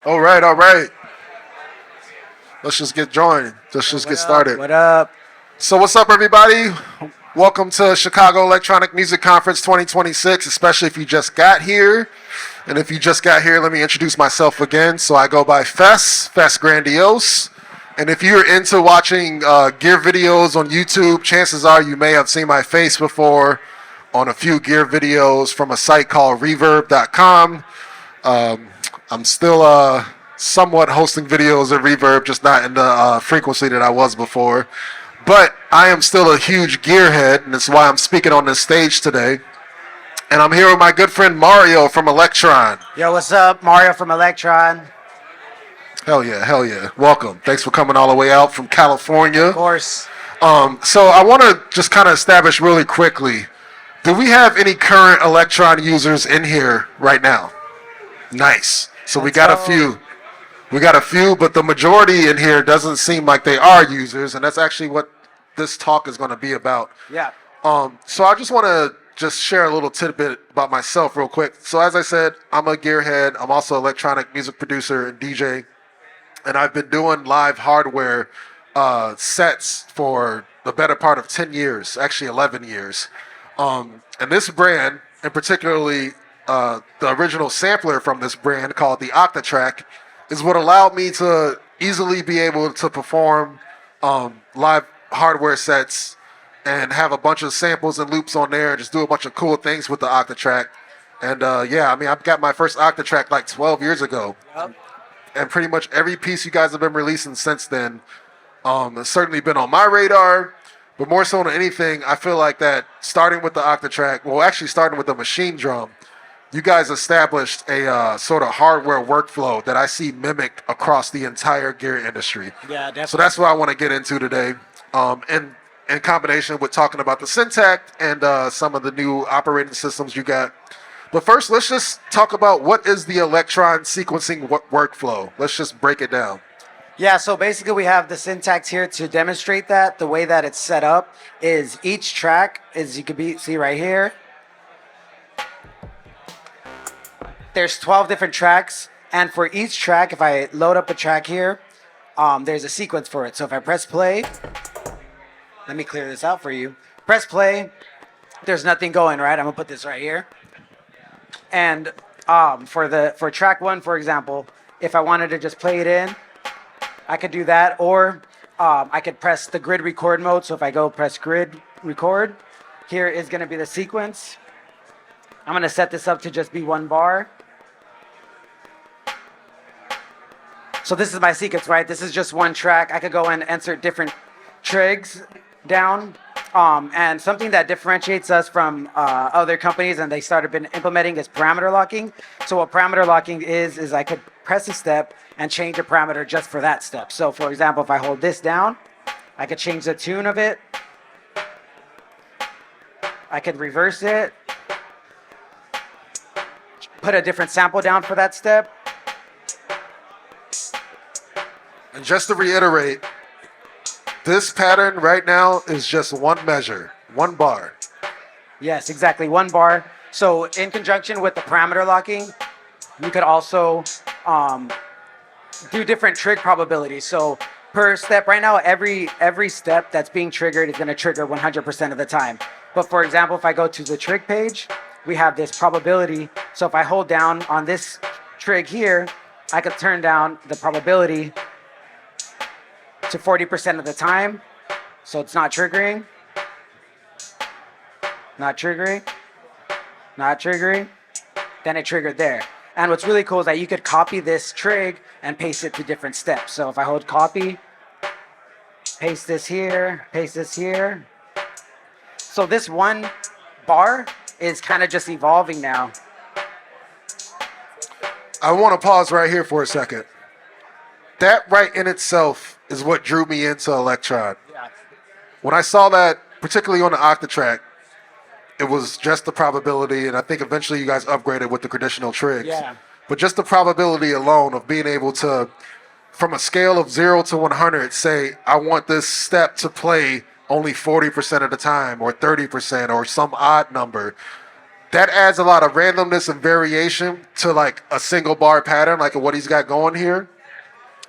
All right, all right. Let's just get joined. Let's just What get up? started. What up? So, what's up, everybody? Welcome to Chicago Electronic Music Conference 2026, especially if you just got here. And if you just got here, let me introduce myself again. So, I go by Fess Grandiose. And if you're into watching gear videos on YouTube, chances are you may have seen my face before on a few gear videos from a site called reverb.com. Um, I'm still somewhat hosting videos at Reverb, just not in the frequency that I was before. But I am still a huge gearhead, and that's why I'm speaking on this stage today. And I'm here with my good friend Mario from Elektron. Yo, what's up? Mario from Elektron. Hell yeah, hell yeah. Welcome. Thanks for coming all the way out from Of California. course. So I want to just kind of establish really quickly, do we have any current Elektron users in here right now? Nice. So we Let's got a go. few. We got a few, but the majority in here doesn't seem like they are users, and that's actually what this talk is going to be about. Yeah. So I just want to just share a little tidbit about myself real quick. So as I said, I'm a gearhead. I'm also an electronic music producer and DJ, and I've been doing live hardware sets for the better part of 10 years, actually 11 years. And this brand, and particularly the original sampler from this brand called the Octatrack, is what allowed me to easily be able to perform live hardware sets and have a bunch of samples and loops on there and just do a bunch of cool things with the Octatrack. And yeah, I mean, I've got my first Octatrack like 12 years ago. Yep. And pretty much every piece you guys have been releasing since then has certainly been on my radar. But more so than anything, I feel like that starting with the Octatrack, well, actually starting with the machine drum, you guys established a sort of hardware workflow that I see mimicked across the entire gear industry. Yeah, So definitely. that's what I want to get into today, and in combination with talking about the Syntakt and some of the new operating systems you got. But first, let's just talk about what is the Elektron sequencing workflow. Let's just break it down. Yeah, so basically we have the syntax here to demonstrate that. The way that it's set up is each track, as you can see right here, there's 12 different tracks. And for each track, if I load up a track here, there's a sequence for it. So if I press play, let me clear this out for you. Press play, there's nothing going, right? I'm gonna put this right here. And for track one, for example, if I wanted to just play it in, I could do that, or I could press the grid record mode. So if I go press grid record, here is going to be the sequence. I'm going to set this up to just be one bar. So this is my sequence, right? This is just one track. I could go and insert different trigs down. And something that differentiates us from other companies, and they started been implementing, is parameter locking. So what parameter locking is I could press a step and change a parameter just for that step. So for example, if I hold this down, I could change the tune of it. I could reverse it, put a different sample down for that step. And just to reiterate, this pattern right now is just one measure, one bar. Yes, exactly, one bar. So in conjunction with the parameter locking, you could also do different trig probabilities. So per step, right now, every step that's being triggered is going to trigger 100% of the time. But for example, if I go to the trig page, we have this probability. So if I hold down on this trig here, I could turn down the probability to 40% of the time. So it's not triggering, not triggering, not triggering. Then it triggered there. And what's really cool is that you could copy this trig and paste it to different steps. So if I hold copy, paste this here, paste this here. So this one bar is kind of just evolving now. I want to pause right here for a second. That right in itself is what drew me into Elektron. Yeah. When I saw that, particularly on the Octatrack, it was just the probability, and I think eventually you guys upgraded with the conditional trigs. Yeah. But just the probability alone of being able to, from a scale of 0 to 100, say, I want this step to play only 40% of the time, or 30%, or some odd number. that adds a lot of randomness and variation to like a single bar pattern, like what he's got going here.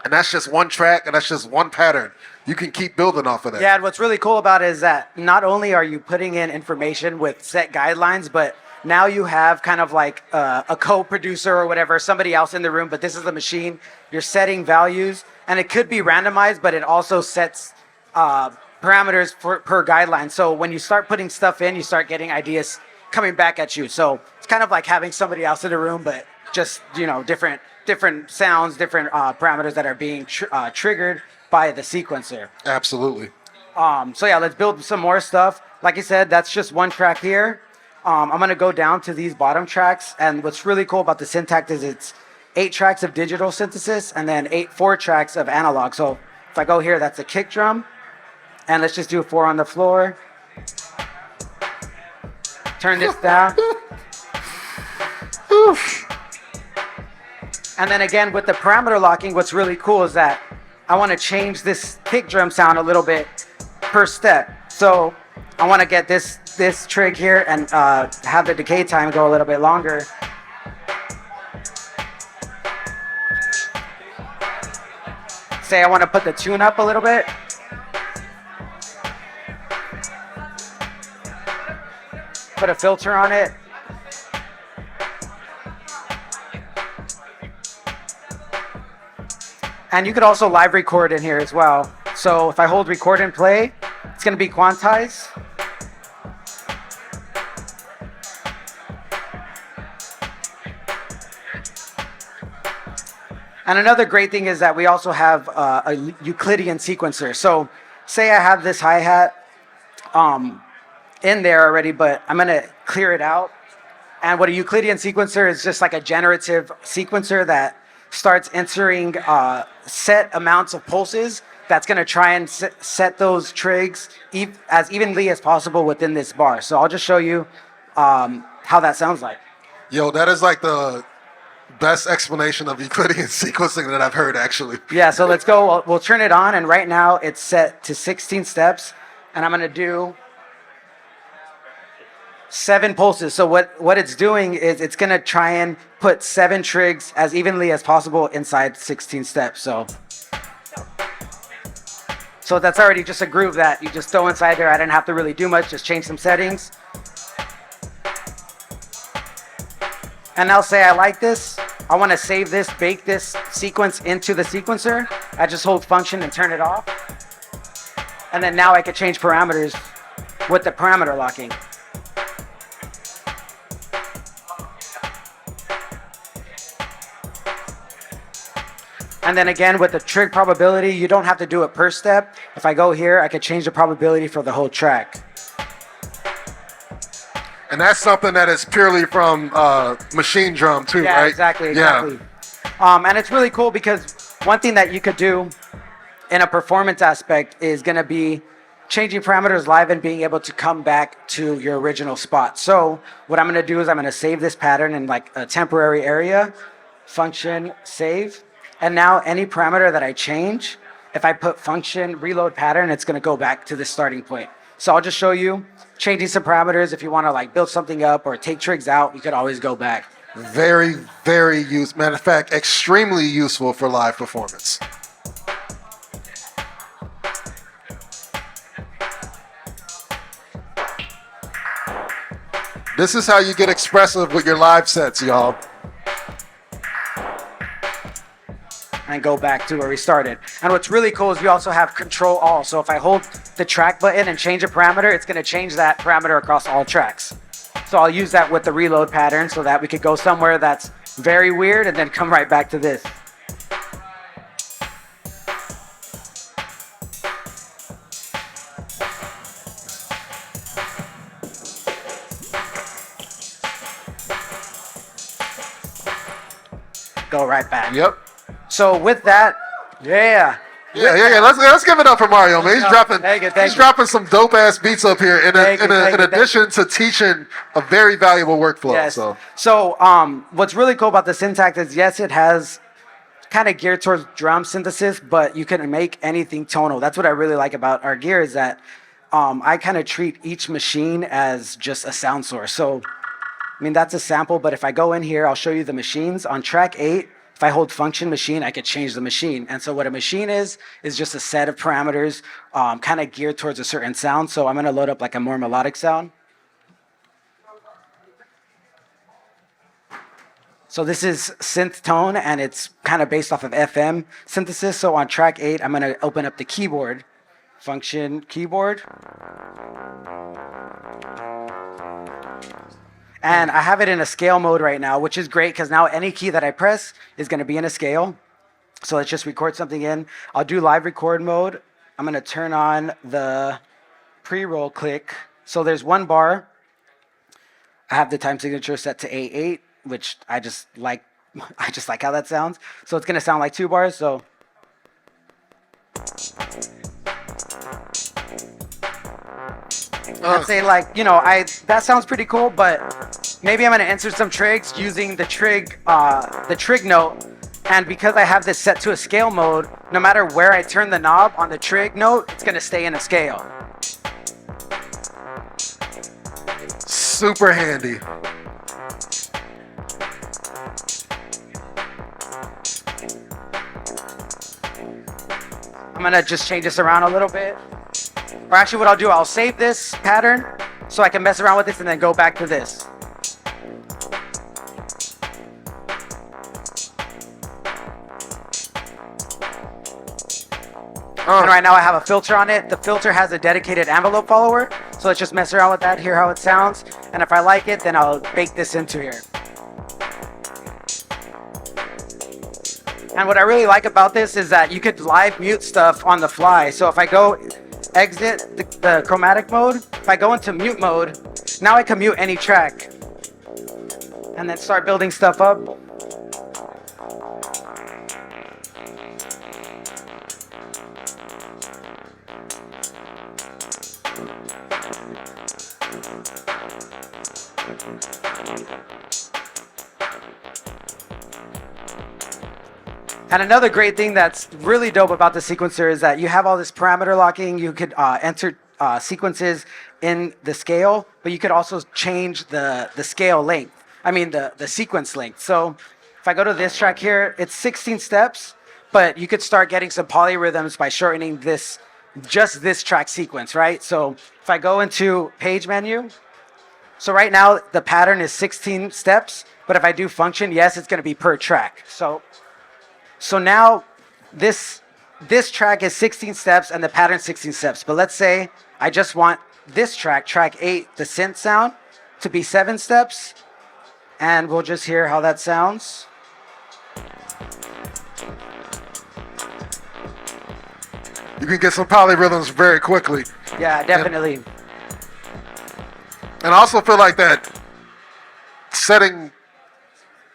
And that's just one track, and that's just one pattern. You can keep building off of that. Yeah, and what's really cool about it is that not only are you putting in information with set guidelines, but now you have kind of like a co-producer or whatever, somebody else in the room, but this is the machine. You're setting values, and it could be randomized, but it also sets parameters per guideline. So when you start putting stuff in, you start getting ideas coming back at you. So it's kind of like having somebody else in the room, but just, different sounds, different parameters that are being triggered by the sequencer. Absolutely. So yeah, let's build some more stuff. Like I said, that's just one track here. I'm gonna go down to these bottom tracks, and what's really cool about the Syntakt is it's 8 tracks of digital synthesis and then 4 tracks of analog. So if I go here, that's a kick drum, and let's just do 4 on the floor. Turn this down. And then again, with the parameter locking, what's really cool is that I want to change this kick drum sound a little bit per step. So I want to get this trig here and have the decay time go a little bit longer. Say I want to put the tune up a little bit. Put a filter on it. And you could also live record in here as well. So if I hold record and play, it's going to be quantized. And another great thing is that we also have a Euclidean sequencer. So say I have this hi-hat in there already, but I'm going to clear it out. And what a Euclidean sequencer is just like a generative sequencer that starts entering set amounts of pulses that's going to try and set those trigs as evenly as possible within this bar. So I'll just show you how that sounds like. Yo, that is like the best explanation of Euclidean sequencing that I've heard, actually. Yeah, so let's go. We'll turn it on, and right now it's set to 16 steps, and I'm going to do 7 pulses. So what it's doing is it's going to try and put 7 trigs as evenly as possible inside 16 steps. So that's already just a groove that you just throw inside there. I didn't have to really do much, just change some settings. And now say I like this. I want to save this, bake this sequence into the sequencer. I just hold function and turn it off. And then now I can change parameters with the parameter locking. And then again, with the trig probability, you don't have to do it per step. If I go here, I can change the probability for the whole track. And that's something that is purely from machine drum too, Yeah, right? exactly. Yeah. And it's really cool because one thing that you could do in a performance aspect is going to be changing parameters live and being able to come back to your original spot. So what I'm going to do is I'm going to save this pattern in like a temporary area, function, save. And now any parameter that I change, if I put function reload pattern, it's going to go back to the starting point. So I'll just show you changing some parameters. If you want to like build something up or take trigs out, you could always go back. Very, very useful. Matter of fact, extremely useful for live performance. This is how you get expressive with your live sets, y'all. And go back to where we started. And what's really cool is you also have control all. So if I hold the track button and change a parameter, it's going to change that parameter across all tracks. So I'll use that with the reload pattern so that we could go somewhere that's very weird and then come right back to this. Go right back. Yep. So with that, yeah. Yeah. Let's give it up for Mario, man. He's dropping some dope ass beats up here. In addition to teaching a very valuable workflow. Yes. So what's really cool about the Syntakt is yes, it has kind of geared towards drum synthesis, but you can make anything tonal. That's what I really like about our gear is that I kind of treat each machine as just a sound source. So I mean, that's a sample, but if I go in here, I'll show you the machines. On track 8, if I hold function machine, I could change the machine. And so what a machine is just a set of parameters kind of geared towards a certain sound. So I'm going to load up like a more melodic sound. So this is synth tone, and it's kind of based off of FM synthesis. So on track 8, I'm going to open up the keyboard, function keyboard. And I have it in a scale mode right now, which is great because now any key that I press is going to be in a scale. So let's just record something in. I'll do live record mode. I'm going to turn on the pre-roll click. So there's 1 bar. I have the time signature set to A8, which I just like how that sounds. So it's going to sound like 2 bars. So I'd say that sounds pretty cool, but maybe I'm going to insert some trigs using the trig note. And because I have this set to a scale mode, no matter where I turn the knob on the trig note, it's going to stay in a scale. Super handy. I'm going to just change this around a little bit. Or actually what I'll do, I'll save this pattern so I can mess around with this and then go back to this. And right now I have a filter on it. The filter has a dedicated envelope follower. So let's just mess around with that, hear how it sounds. And if I like it, then I'll bake this into here. And what I really like about this is that you could live mute stuff on the fly. So if I go exit the chromatic mode, if I go into mute mode, now I can mute any track. And then start building stuff up. And another great thing that's really dope about the sequencer is that you have all this parameter locking. You could enter sequences in the scale, but you could also change the scale length. I mean, the sequence length. So if I go to this track here, it's 16 steps, but you could start getting some polyrhythms by shortening just this track sequence, right? So if I go into page menu, so right now the pattern is 16 steps, but if I do function, yes, it's going to be per track. So now this track is 16 steps and the pattern 16 steps. But let's say I just want this track 8, the synth sound, to be 7 steps. And we'll just hear how that sounds. You can get some polyrhythms very quickly. Yeah, definitely. And I also feel like that setting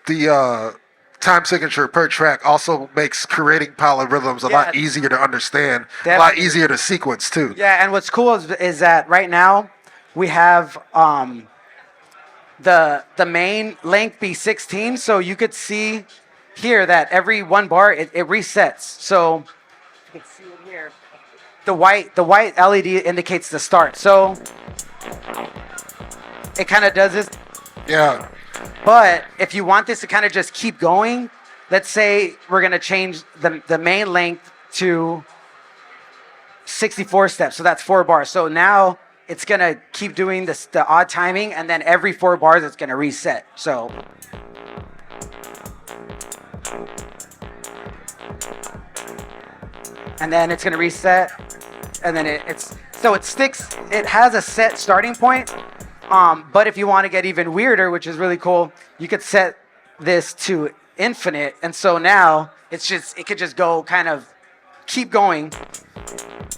the time signature per track also makes creating polyrhythms a lot easier to understand, definitely. A lot easier to sequence too. Yeah, and what's cool is that right now we have the main length be 16, so you could see here that every 1 bar it resets. So you can see it here. The white LED indicates the start. So it kind of does this. Yeah. But if you want this to kind of just keep going, let's say we're going to change the main length to 64 steps. So that's 4 bars. So now it's going to keep doing the odd timing, and then every 4 bars it's going to reset. So and then it's going to reset, and then it sticks. It has a set starting point. But if you want to get even weirder, which is really cool, you could set this to infinite. And so now it could just go kind of keep going.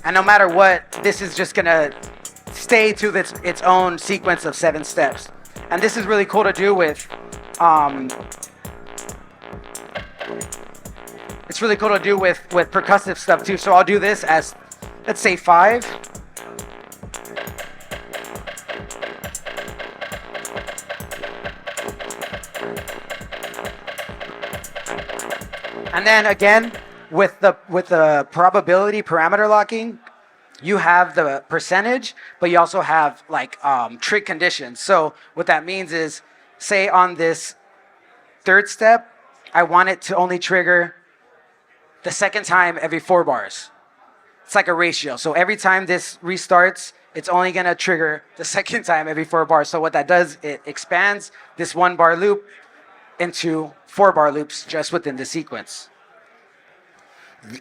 And no matter what, this is just going to stay to its own sequence of 7 steps. And this is really cool to do with, it's really cool to do with percussive stuff too. So I'll do this as, let's say 5. And then again, with the probability parameter locking, you have the percentage, but you also have like trig conditions. So what that means is say on this third step, I want it to only trigger the second time every 4 bars. It's like a ratio. So every time this restarts, it's only going to trigger the second time every 4 bars. So what that does, it expands this 1 bar loop into 4 bar loops just within the sequence.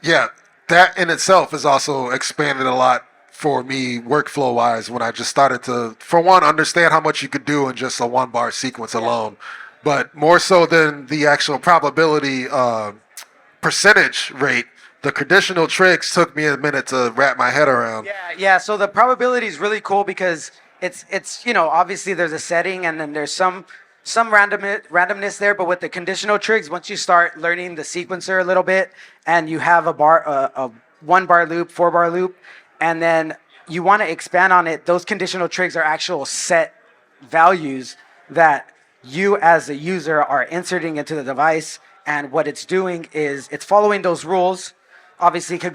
Yeah, that in itself has also expanded a lot for me workflow wise when I just started to, for one, understand how much you could do in just a 1 bar sequence alone. But more so than the actual probability percentage rate, the conditional tricks took me a minute to wrap my head around. Yeah. So the probability is really cool because it's obviously there's a setting and then there's some randomness there, but with the conditional trigs, once you start learning the sequencer a little bit and you have a 1 bar loop, 4 bar loop, and then you want to expand on it, those conditional trigs are actual set values that you as a user are inserting into the device, and what it's doing is it's following those rules. Obviously it could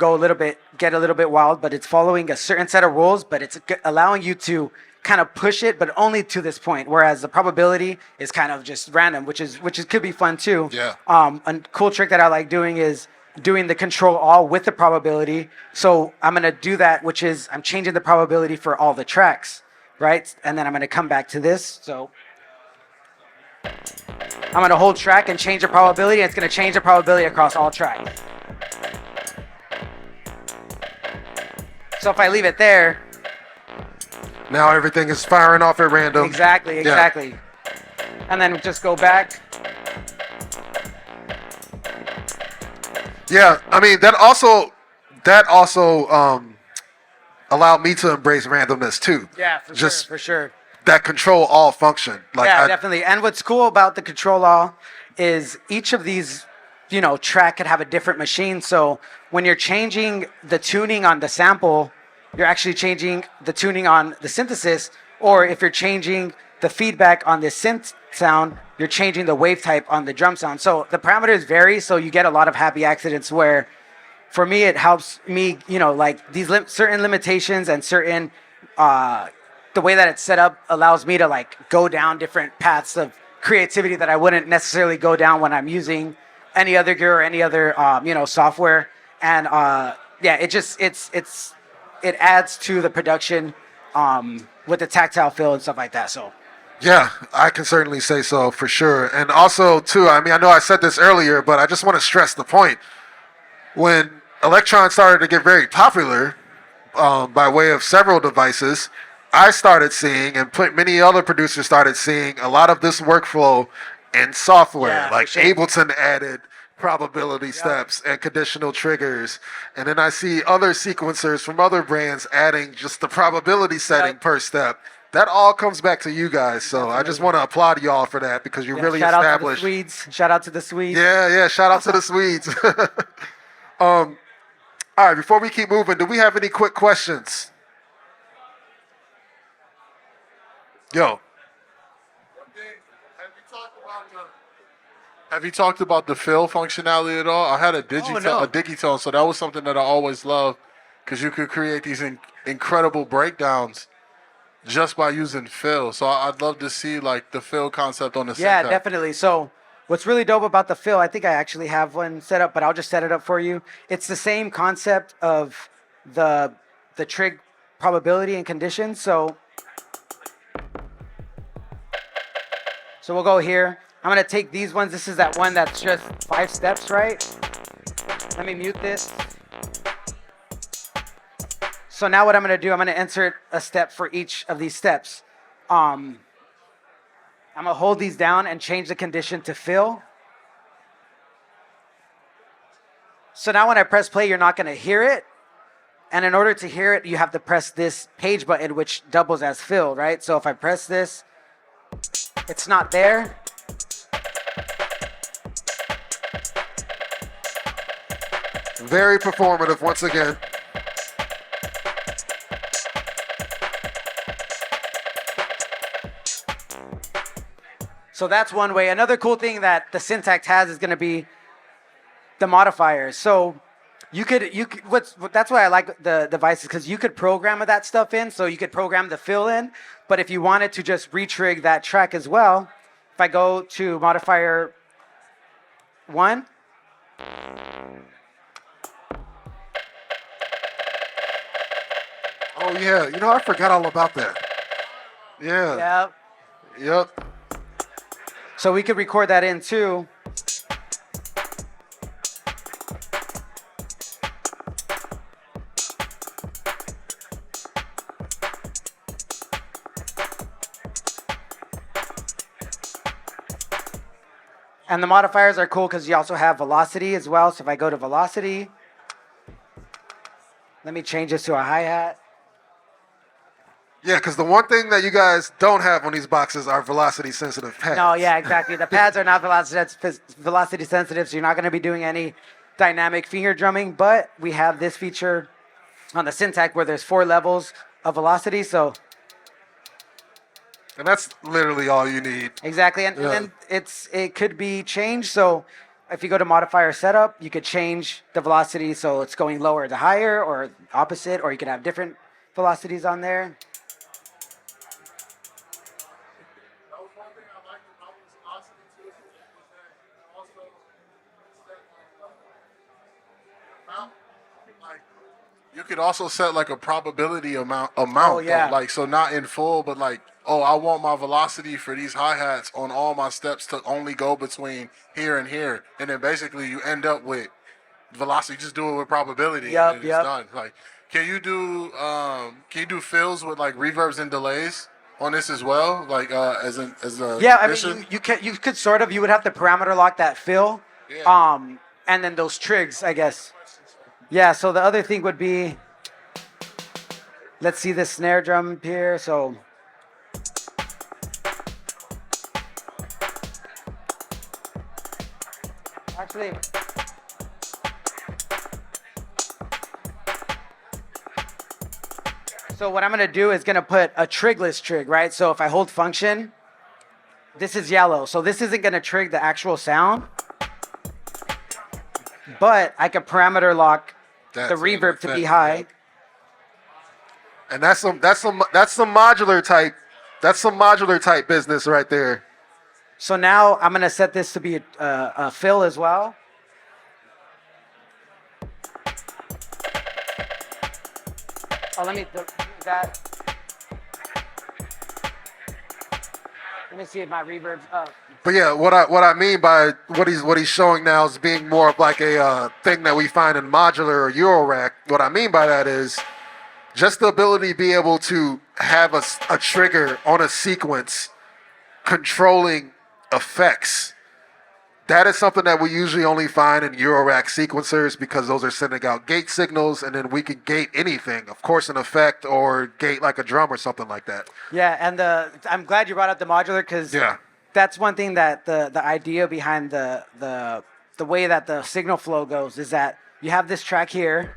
get a little bit wild, but it's following a certain set of rules, but it's allowing you to kind of push it, but only to this point. Whereas the probability is kind of just random, which could be fun too. Yeah. A cool trick that I like doing is doing the control all with the probability. So I'm gonna do that, which is I'm changing the probability for all the tracks, right? And then I'm gonna come back to this. So I'm gonna hold track and change the probability. And it's gonna change the probability across all tracks. So if I leave it there, now everything is firing off at random. Exactly. Yeah. And then just go back. Yeah, I mean that also allowed me to embrace randomness too. Yeah, for sure. That control all function. Definitely. And what's cool about the control all is each of these, track could have a different machine. So when you're changing the tuning on the sample, you're actually changing the tuning on the synthesis, or if you're changing the feedback on the synth sound, you're changing the wave type on the drum sound. So the parameters vary, so you get a lot of happy accidents where, for me, it helps me, like these certain limitations and certain, the way that it's set up allows me to like go down different paths of creativity that I wouldn't necessarily go down when I'm using any other gear or any other, software. And it adds to the production with the tactile feel and stuff like that. So. Yeah, I can certainly say so for sure. And also, too, I know I said this earlier, but I just want to stress the point. When Elektron started to get very popular by way of several devices, I started seeing, and many other producers started seeing, a lot of this workflow in software. Like Ableton added probability steps and conditional triggers. And then I see other sequencers from other brands adding just the probability setting per step. That all comes back to you guys, so I just want to applaud y'all for that because you really established. Shout out to the Swedes. Yeah, shout out to the Swedes. All right, before we keep moving, do we have any quick questions? Yo. Have you talked about the fill functionality at all? I had a digitone, so that was something that I always loved because you could create these incredible breakdowns just by using fill. So I'd love to see like the fill concept on the Syntakt. Yeah, definitely. So what's really dope about the fill, I think I actually have one set up, but I'll just set it up for you. It's the same concept of the trig probability and conditions. So we'll go here. I'm gonna take these ones. This is that one that's just 5 steps, right? Let me mute this. So now what I'm gonna do, I'm gonna insert a step for each of these steps. I'm gonna hold these down and change the condition to fill. So now when I press play, you're not gonna hear it. And in order to hear it, you have to press this page button, which doubles as fill, right? So if I press this, it's not there. Very performative once again. So that's one way. Another cool thing that the Syntakt has is going to be the modifiers. So that's why I like the devices, because you could program that stuff in. So you could program the fill in, but if you wanted to just retrig that track as well, If I go to modifier 1, Oh yeah, you know I forgot all about that. Yeah. yeah. Yep. So we could record that in too. And the modifiers are cool because you also have velocity as well. So if I go to velocity, let me change this to a hi-hat. Yeah, because the one thing that you guys don't have on these boxes are velocity sensitive pads. No, yeah, exactly. The pads are not velocity sensitive, so you're not going to be doing any dynamic finger drumming. But we have this feature on the Syntakt where there's 4 levels of velocity. So And that's literally all you need. exactly, and then it could be changed. So if you go to modifier setup, you could change the velocity so it's going lower to higher, or opposite, or you could have different velocities on there. You could also set like a probability amount. Oh, yeah. Like, so not in full, but like, oh, I want my velocity for these hi-hats on all my steps to only go between here and here. And then basically you end up with velocity. Just do it with probability. Yep, and yep. It's done. Like, can you do fills with like reverbs and delays on this as well? Like as a Yeah, I addition? mean, you could sort of, you would have to parameter lock that fill, Yeah. and then those trigs, I guess. Yeah, so the other thing would be, let's see the snare drum here. So actually, so what I'm gonna do is gonna put a trigless trig, right? So if I hold function, this is yellow. So this isn't gonna trig the actual sound, but I can parameter lock the reverb to be high. And that's some modular type business right there. So now I'm gonna set this to be a fill as well. Oh, let me do that. Let me see if my reverb's up. But yeah, what I mean by what he's showing now is being more of like a thing that we find in modular or Eurorack. What I mean by that is just the ability to be able to have a trigger on a sequence controlling effects. That is something that we usually only find in Eurorack sequencers because those are sending out gate signals, and then we can gate anything, of course, an effect or gate like a drum or something like that. Yeah, and I'm glad you brought up the modular because that's one thing that the idea behind the way that the signal flow goes is that you have this track here,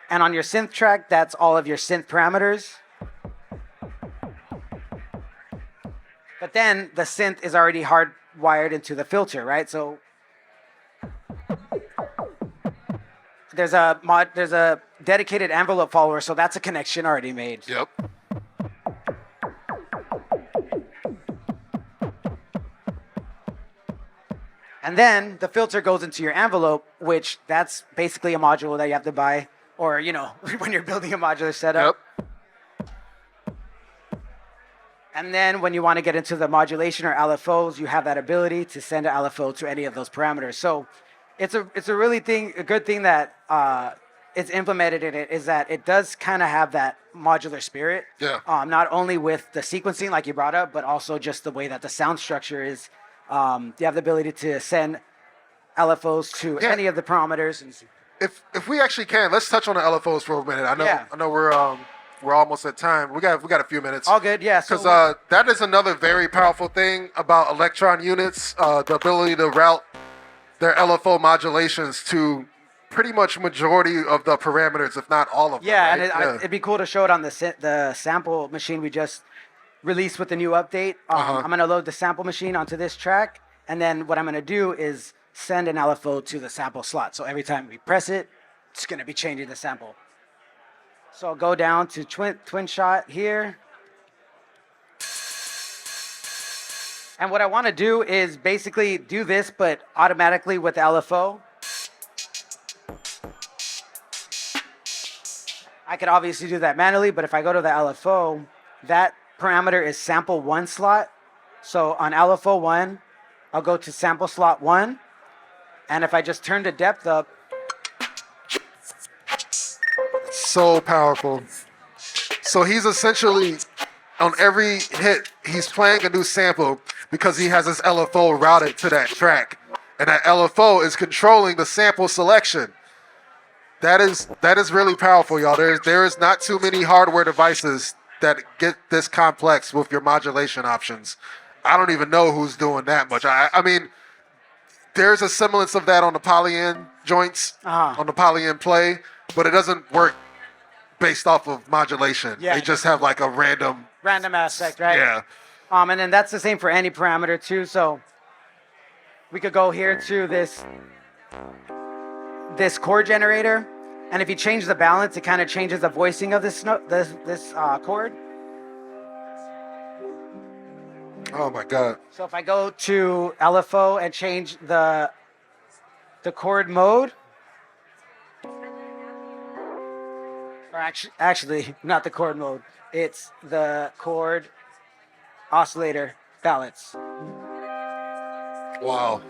and on your synth track, that's all of your synth parameters. But then the synth is already hardwired into the filter, right? So there's a dedicated envelope follower, so that's a connection already made. Yep. And then the filter goes into your envelope, which that's basically a module that you have to buy, or when you're building a modular setup. Yep. And then when you want to get into the modulation or LFOs, you have that ability to send an LFO to any of those parameters. So it's a good thing that it's implemented in it, is that it does kind of have that modular spirit. Yeah. Not only with the sequencing like you brought up, but also just the way that the sound structure is. You have the ability to send LFOs to any of the parameters. And If we actually can, let's touch on the LFOs for a minute. I know we're almost at time. We got a few minutes. All good, yeah. Because that is another very powerful thing about Elektron units, the ability to route their LFO modulations to pretty much majority of the parameters, if not all of them. Yeah, right? and it'd be cool to show it on the sample machine we just released with the new update. I'm going to load the sample machine onto this track, and then what I'm going to do is send an LFO to the sample slot. So every time we press it, it's going to be changing the sample. So I'll go down to twin shot here. And what I want to do is basically do this, but automatically with the LFO. I could obviously do that manually, but if I go to the LFO, that parameter is sample 1 slot. So on LFO 1, I'll go to sample slot 1. And if I just turn the depth up. So powerful. So he's essentially, on every hit, he's playing a new sample because he has his LFO routed to that track. And that LFO is controlling the sample selection. That is really powerful, y'all. There is not too many hardware devices that get this complex with your modulation options. I don't even know who's doing that much. I mean, there's a semblance of that on the poly-in joints, on the poly-in play, but it doesn't work based off of modulation. Yeah. They just have like a random Aspect, right? Yeah. And then that's the same for any parameter too. So we could go here to this chord generator, and if you change the balance, it kind of changes the voicing of this chord. Oh my God. So if I go to LFO and change the chord mode, or actually not the chord mode, it's the chord oscillator balance. Wow.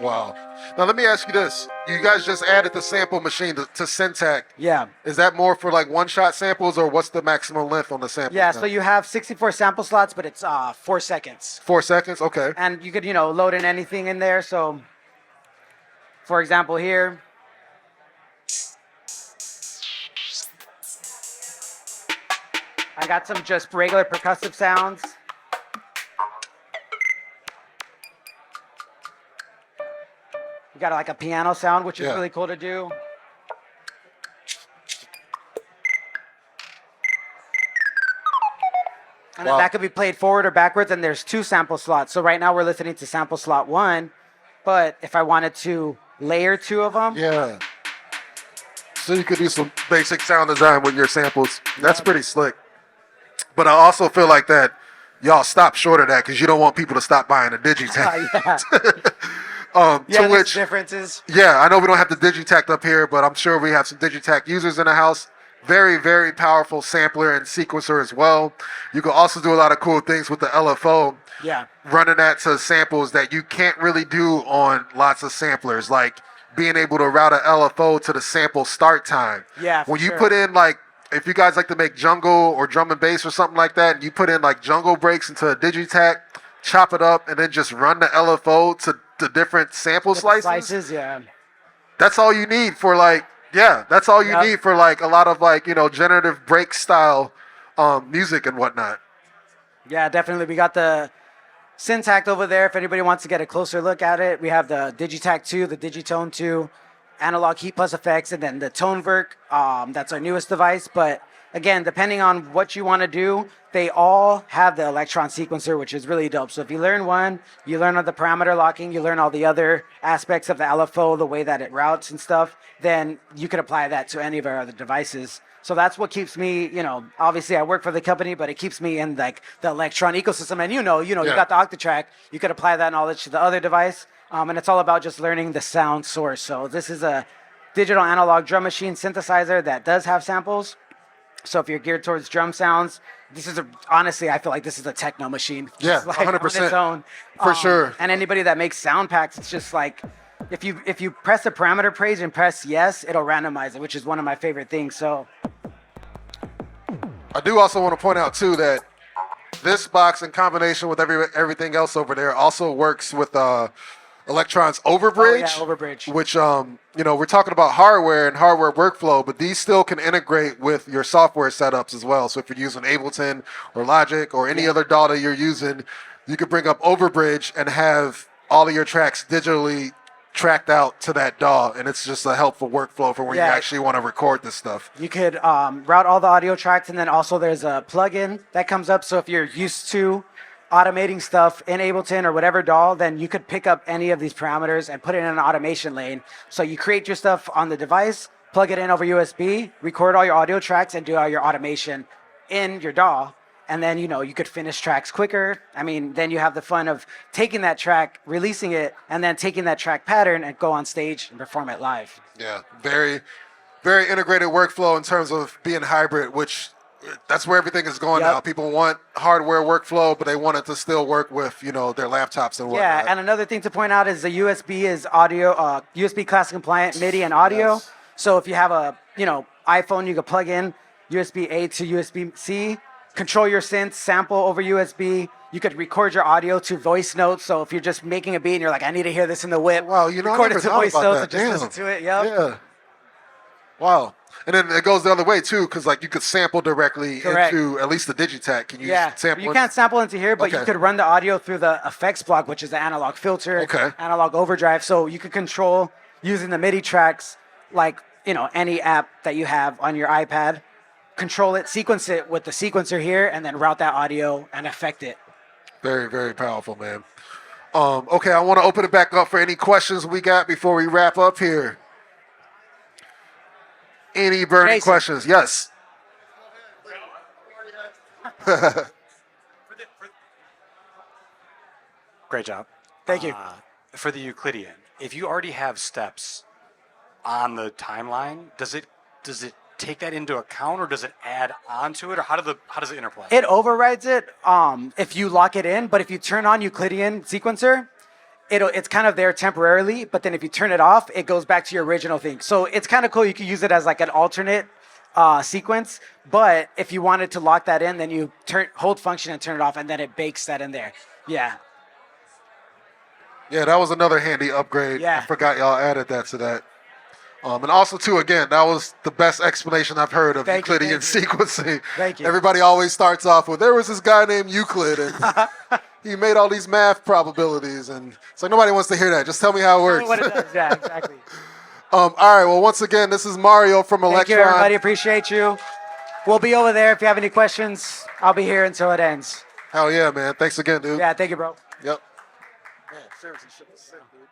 Wow. Now let me ask you this. You guys just added the sample machine to Syntakt. Yeah. Is that more for like one-shot samples, or what's the maximum length on the sample? Yeah, so you have 64 sample slots, but it's 4 seconds. 4 seconds? Okay. And you could, load in anything in there. So, for example, here. I got some just regular percussive sounds. We got like a piano sound, which is really cool to do. And then that could be played forward or backwards, and there's 2 sample slots. So right now we're listening to sample slot 1, but if I wanted to layer 2 of them. Yeah. So you could do some basic sound design with your samples. That's pretty slick. But I also feel like that y'all stop short of that because you don't want people to stop buying a Digitakt. To which differences. Yeah, I know we don't have the Digitakt up here, but I'm sure we have some Digitakt users in the house. Very, very powerful sampler and sequencer as well. You can also do a lot of cool things with the LFO. Yeah. Running that to samples that you can't really do on lots of samplers, like being able to route an LFO to the sample start time. Yeah. When you put in like, if you guys like to make jungle or drum and bass or something like that, and you put in like jungle breaks into a Digitakt, chop it up, and then just run the LFO to the different sample slices. Yeah. That's all you need for like, that's all you need for like a lot of like, generative break style music and whatnot. Yeah, definitely. We got the Syntakt over there. If anybody wants to get a closer look at it, we have the Digitakt 2, the Digitone 2, analog heat plus effects, and then the ToneVerk. That's our newest device. But again, depending on what you want to do, they all have the Elektron sequencer, which is really dope. So if you learn one, you learn all the parameter locking, you learn all the other aspects of the LFO, the way that it routes and stuff, then you could apply that to any of our other devices. So that's what keeps me, obviously I work for the company, but it keeps me in like the Elektron ecosystem. And you got the Octatrack, you could apply that knowledge to the other device. And it's all about just learning the sound source. So this is a digital analog drum machine synthesizer that does have samples. So if you're geared towards drum sounds, honestly, I feel like this is a techno machine. Yeah, like 100%. On its own. For sure. And anybody that makes sound packs, it's just like, if you press the parameter page and press yes, it'll randomize it, which is one of my favorite things. So I do also want to point out too that this box in combination with everything else over there also works with Elektron's Overbridge. Overbridge. Which we're talking about hardware and hardware workflow, but these still can integrate with your software setups as well. So if you're using Ableton or Logic or any other DAW that you're using, you could bring up Overbridge and have all of your tracks digitally tracked out to that DAW, and it's just a helpful workflow for when you actually want to record this stuff. You could route all the audio tracks, and then also there's a plugin that comes up. So if you're used to automating stuff in Ableton or whatever DAW, then you could pick up any of these parameters and put it in an automation lane. So you create your stuff on the device, plug it in over USB, record all your audio tracks, and do all your automation in your DAW, and then you could finish tracks quicker. I mean, then you have the fun of taking that track, releasing it, and then taking that track pattern and go on stage and perform it live. Yeah, very, very integrated workflow in terms of being hybrid, which that's where everything is going now. People want hardware workflow, but they want it to still work with their laptops and whatnot. Yeah, and another thing to point out is the USB is audio, USB class compliant MIDI and audio. Yes. So if you have a iPhone, you can plug in USB A to USB C, control your synths, sample over USB. You could record your audio to voice notes. So if you're just making a beat and you're like, I need to hear this in the whip, wow, I record never it to thought voice about notes that. and just Damn. listen to it. Yep. Yeah. Wow. And then it goes the other way too, because like you could sample directly into at least the Digitakt. Can you sample? You can't sample into here, but you could run the audio through the effects block, which is the analog filter, analog overdrive. So you could control using the MIDI tracks, like any app that you have on your iPad. Control it, sequence it with the sequencer here, and then route that audio and affect it. Very, very powerful, man. Okay, I want to open it back up for any questions we got before we wrap up here. Any burning questions? Yes. Great job. Thank you. For the Euclidean, if you already have steps on the timeline, does it take that into account, or does it add onto it, or how does it interplay? It overrides it if you lock it in, but if you turn on Euclidean sequencer, it's kind of there temporarily, but then if you turn it off, it goes back to your original thing. So it's kind of cool. You can use it as like an alternate sequence, but if you wanted to lock that in, then you hold function and turn it off, and then it bakes that in there. Yeah. Yeah, that was another handy upgrade. Yeah. I forgot y'all added that to that. And also, too, again, that was the best explanation I've heard of Euclidean sequencing. Thank you. Everybody always starts off with, there was this guy named Euclid, and he made all these math probabilities. And it's like, nobody wants to hear that. Just tell me how it works. What it does. Yeah, exactly. All right, well, once again, this is Mario from Elektron. Thank you, everybody. Appreciate you. We'll be over there. If you have any questions, I'll be here until it ends. Hell yeah, man. Thanks again, dude. Yeah, thank you, bro. Yep. Man, seriously, shit was sick, dude.